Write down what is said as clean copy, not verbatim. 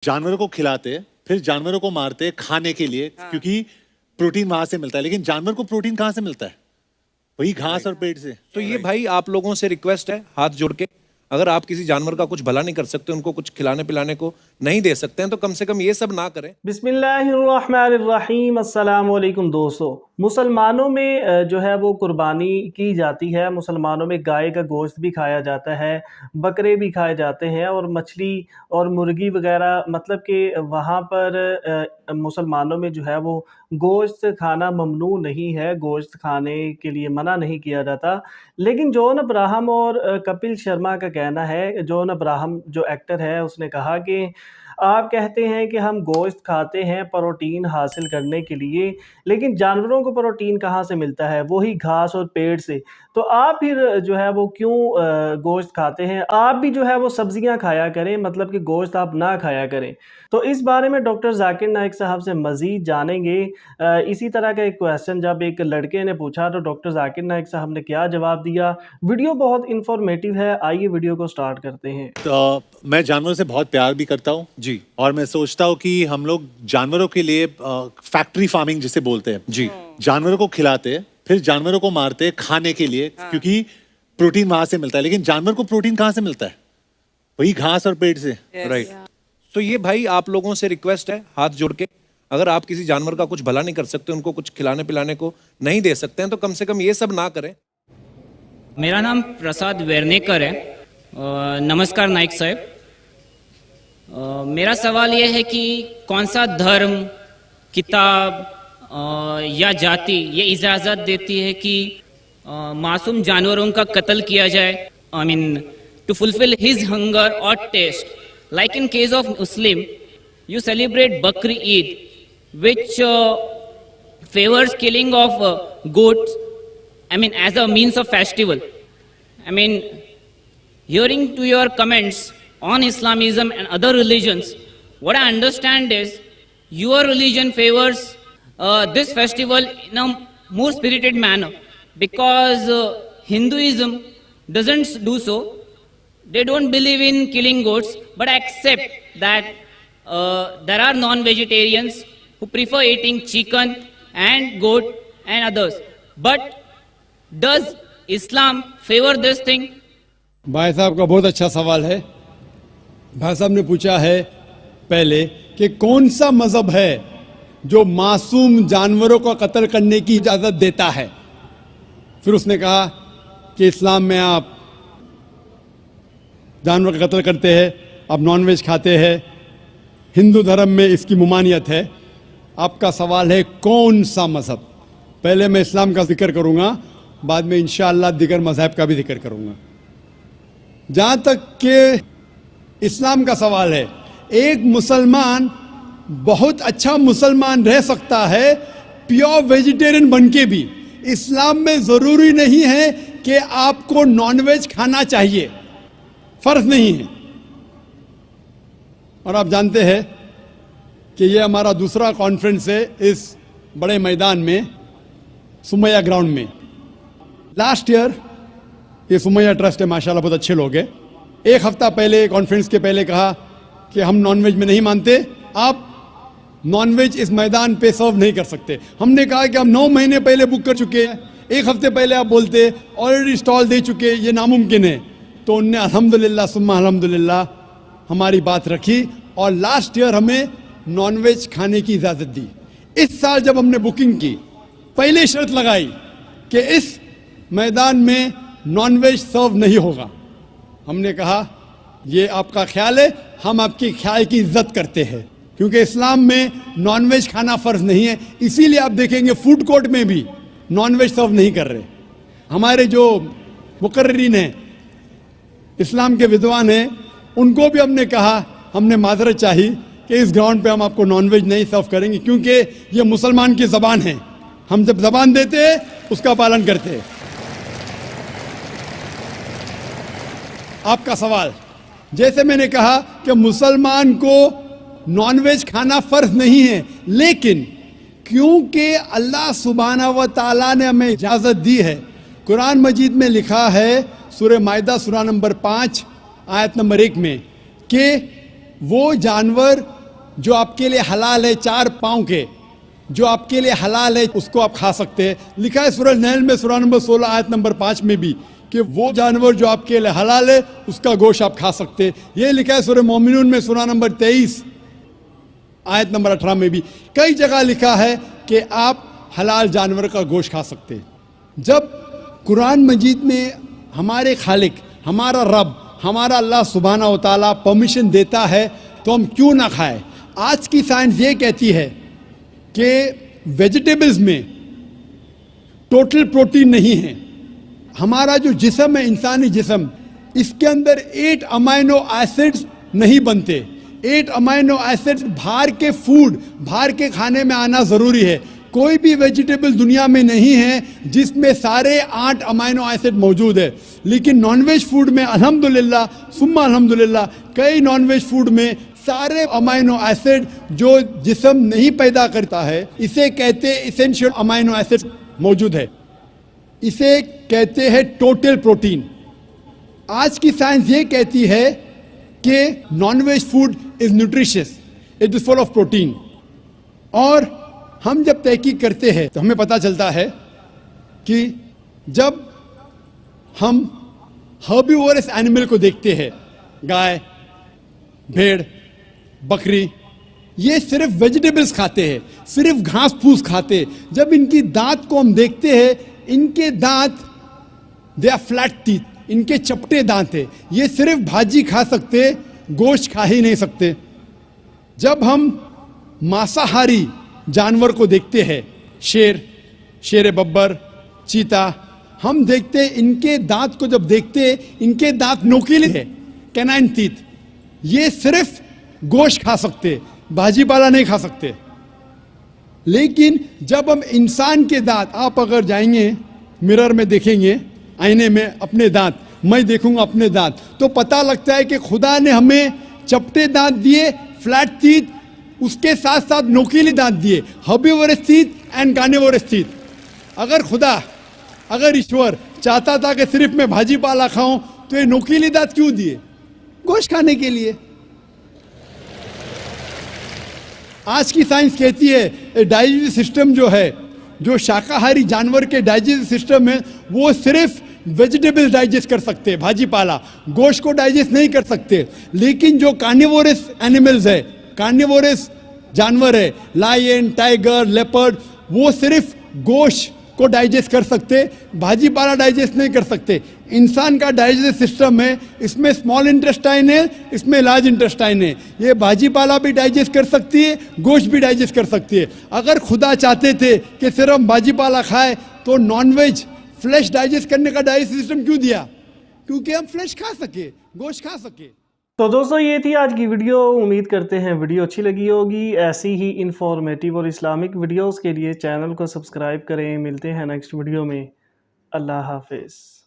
जानवरों को खिलाते फिर जानवरों को मारते खाने के लिए क्योंकि प्रोटीन वहां से मिलता है। लेकिन जानवर को प्रोटीन कहां से मिलता है? वही घास और पेट से। तो ये भाई आप लोगों से रिक्वेस्ट है हाथ जोड़ के, अगर आप किसी जानवर का कुछ भला नहीं कर सकते, उनको कुछ खिलाने पिलाने को नहीं दे सकते हैं, तो कम से कम ये सब ना करें। बिस्मिल्लाहिर्रहमानिर्रहीम। अस्सलाम वालेकुम दोस्तों, मुसलमानों में जो है वो कुर्बानी की जाती है। मुसलमानों में गाय का गोश्त भी खाया जाता है, बकरे भी खाए जाते हैं और मछली और मुर्गी वगैरह, मतलब कि वहाँ पर मुसलमानों में जो है वो गोश्त खाना ममनू नहीं है, गोश्त खाने के लिए मना नहीं किया जाता। लेकिन जॉन अब्राहम और कपिल शर्मा का कहना है, जॉन अब्राहम जो एक्टर है उसने कहा कि आप कहते हैं कि हम गोश्त खाते हैं प्रोटीन हासिल करने के लिए, लेकिन जानवरों को प्रोटीन कहाँ से मिलता है? वही घास और पेड़ से। तो आप फिर जो है वो क्यों गोश्त खाते हैं? आप भी जो है वो सब्जियां खाया करें, मतलब कि गोश्त आप ना खाया करें। तो इस बारे में डॉक्टर जाकिर नाइक साहब से मज़ीद जानेंगे। इसी तरह का एक क्वेश्चन जब एक लड़के ने पूछा तो डॉक्टर जाकिर नाइक साहब ने क्या जवाब दिया। वीडियो बहुत इंफॉर्मेटिव है, आइए वीडियो को स्टार्ट करते हैं। तो मैं जानवरों से बहुत प्यार भी करता हूँ जी। और मैं सोचता हूँ कि हम लोग जानवरों के लिए फैक्ट्री फार्मिंग जिसे बोलते हैं जी। जानवरों को खिलाते फिर जानवरों को मारते खाने के लिए क्योंकि प्रोटीन वहां से मिलता है। लेकिन जानवर को प्रोटीन कहां से मिलता है? वही घास और पेट से। राइट। तो ये भाई आप लोगों से रिक्वेस्ट है हाथ जोड़ के, अगर आप किसी जानवर का कुछ भला नहीं कर सकते, उनको कुछ खिलाने पिलाने को नहीं दे सकते हैं, तो कम से कम ये सब ना करें। मेरा नाम प्रसाद वेरनेकर है। नमस्कार नाइक साहब। मेरा सवाल यह है कि कौन सा धर्म, किताब या जाति ये इजाज़त देती है कि मासूम जानवरों का कत्ल किया जाए? I mean to fulfil his hunger और taste, like in case of Muslim you celebrate Bakri Eid which favors killing of goats, I mean as a means of festival. I mean, hearing to your comments on Islamism and other religions, what I understand is your religion favors this festival in a more spirited manner, because Hinduism doesn't do so. They don't believe in killing goats, but accept that there are non-vegetarians who prefer eating chicken and goat and others. But does Islam favor this thing? भाई साहब का बहुत अच्छा सवाल है। भाई साहब ने पूछा है पहले कि कौन सा मजहब है जो मासूम जानवरों को कत्ल करने की इजाज़त देता है। फिर उसने कहा कि इस्लाम में आप जानवर का कत्ल करते हैं, आप नॉनवेज खाते हैं, हिंदू धर्म में इसकी मुमानियत है। आपका सवाल है कौन सा मजहब। पहले मैं इस्लाम का जिक्र करूंगा, बाद में इंशाअल्लाह दिगर मजहब का भी जिक्र करूंगा। जहां तक कि इस्लाम का सवाल है, एक मुसलमान बहुत अच्छा मुसलमान रह सकता है प्योर वेजिटेरियन बन के भी। इस्लाम में ज़रूरी नहीं है कि आपको नॉनवेज खाना चाहिए, फ़र्ज नहीं है। और आप जानते हैं कि ये हमारा दूसरा कॉन्फ्रेंस है इस बड़े मैदान में, सुमैया ग्राउंड में। लास्ट ईयर ये सुमैया ट्रस्ट है, माशाल्लाह बहुत अच्छे लोग हैं। एक हफ्ता पहले कॉन्फ्रेंस के पहले कहा कि हम नॉनवेज में नहीं मानते, आप नॉनवेज इस मैदान पे सर्व नहीं कर सकते। हमने कहा कि हम 9 महीने पहले बुक कर चुके हैं, एक हफ्ते पहले आप बोलते ऑलरेडी स्टॉल दे चुके, ये नामुमकिन है। तो उनने अल्हम्दुलिल्लाह सुम्मा अल्हम्दुलिल्लाह हमारी बात रखी और लास्ट ईयर हमें नॉनवेज खाने की इजाज़त दी। इस साल जब हमने बुकिंग की, पहले शर्त लगाई कि इस मैदान में नॉनवेज सर्व नहीं होगा। हमने कहा ये आपका ख्याल है, हम आपके ख्याल की इज्जत करते हैं, क्योंकि इस्लाम में नॉनवेज खाना फ़र्ज नहीं है। इसीलिए आप देखेंगे फूड कोर्ट में भी नॉनवेज सर्व नहीं कर रहे। हमारे जो मुकर्रिरीन हैं, इस्लाम के विद्वान हैं, उनको भी हमने कहा, हमने माजरत चाही कि इस ग्राउंड पे हम आपको नॉनवेज नहीं सर्व करेंगे, क्योंकि ये मुसलमान की ज़बान है। हम जब ज़बान देते हैं उसका पालन करते हैं। आपका सवाल, जैसे मैंने कहा कि मुसलमान को नॉनवेज खाना फ़र्ज नहीं है, लेकिन क्योंकि अल्लाह सुब्हानहू व तआला ने हमें इजाज़त दी है, कुरान मजीद में लिखा है सूरह माइदा सूरा नंबर 5 आयत नंबर 1 में कि वो जानवर जो आपके लिए हलाल है 4 पाँव के, जो आपके लिए हलाल है उसको आप खा सकते हैं। लिखा है सूरह नहल में सूरह नंबर 16 आयत नंबर 5 में भी कि वो जानवर जो आपके लिए हलाल है उसका गोश्त आप खा सकते हैं। ये लिखा है सूरह मोमिनून में सूरह नंबर 23 आयत नंबर 18 में भी। कई जगह लिखा है कि आप हलाल जानवर का गोश्त खा सकते हैं। जब कुरान मजीद में हमारे खालिक, हमारा रब, हमारा अल्लाह सुब्हाना व तआला परमिशन देता है तो हम क्यों ना खाएं। आज की साइंस ये कहती है कि वेजिटेबल्स में टोटल प्रोटीन नहीं है। हमारा जो जिस्म है, इंसानी जिस्म, इसके अंदर 8 अमाइनो एसिड्स नहीं बनते। 8 अमाइनो एसिड्स बाहर के फूड, बाहर के खाने में आना ज़रूरी है। कोई भी वेजिटेबल दुनिया में नहीं है जिसमें सारे 8 अमाइनो एसिड मौजूद है। लेकिन नॉनवेज फूड में अल्हम्दुलिल्लाह सुम्मा अल्हम्दुलिल्लाह कई नॉनवेज फूड में सारे अमाइनो एसिड जो जिस्म नहीं पैदा करता है, इसे कहते हैं इसेंशियल अमाइनो एसिड मौजूद है। इसे कहते हैं टोटल प्रोटीन। आज की साइंस ये कहती है कि nonveg food is nutritious, it is full of protein. और हम जब तहकीक करते हैं तो हमें पता चलता है कि जब हम हर्बीवोरस एनिमल को देखते हैं, गाय, भेड़, बकरी, ये सिर्फ वेजिटेबल्स खाते हैं, सिर्फ घास फूस खाते हैं। जब इनकी दांत को हम देखते हैं, इनके दांत दे आर फ्लैट टीथ, इनके चपटे दांत है। ये सिर्फ भाजी खा सकते, गोश्त खा ही नहीं सकते। जब हम मांसाहारी जानवर को देखते हैं, शेर, शेर बब्बर, चीता, हम देखते हैं इनके दांत को जब देखते हैं, इनके दांत नोकीले हैं, कैनाइन टीथ। ये सिर्फ गोश्त खा सकते, भाजी पाला नहीं खा सकते। लेकिन जब हम इंसान के दांत, आप अगर जाएंगे मिरर में देखेंगे, आईने में अपने दांत, मैं देखूंगा अपने दांत, तो पता लगता है कि खुदा ने हमें चपटे दांत दिए, फ्लैट टीथ, उसके साथ साथ नोकीले दांत दिए, herbivorous teeth and carnivorous teeth. अगर ईश्वर चाहता था कि सिर्फ मैं भाजी पाला खाऊं तो ये नोकीले दांत क्यों दिए? गोश्त खाने के लिए। आज की साइंस कहती है डाइजेस्टिव सिस्टम जो है, जो शाकाहारी जानवर के डाइजेस्टिव सिस्टम है, वो सिर्फ वेजिटेबल्स डाइजेस्ट कर सकते हैं, भाजी पाला, गोश्त को डाइजेस्ट नहीं कर सकते। लेकिन जो कार्निवोरस एनिमल्स है, कार्निवोरस जानवर है, लायन, टाइगर, लेपर्ड, वो सिर्फ गोश्त को डाइजेस्ट कर सकते, भाजी पाला डाइजेस्ट नहीं कर सकते। इंसान का डाइजेस्टिव सिस्टम है, इसमें स्मॉल इंटेस्टाइन है, इसमें लार्ज इंटेस्टाइन है। ये भाजी पाला भी डाइजेस्ट कर सकती है, गोश्त भी डाइजेस्ट कर सकती है। अगर खुदा चाहते थे कि सिर्फ हम भाजी पाला खाए तो नॉनवेज फ्लैश डाइजेस्ट करने का डाइजेस्टिव सिस्टम क्यों दिया? क्योंकि हम फ्लैश खा सके, गोश्त खा सके। तो दोस्तों ये थी आज की वीडियो। उम्मीद करते हैं वीडियो अच्छी लगी होगी। ऐसी ही इंफॉर्मेटिव और इस्लामिक वीडियोस के लिए चैनल को सब्सक्राइब करें। मिलते हैं नेक्स्ट वीडियो में। अल्लाह हाफिज़।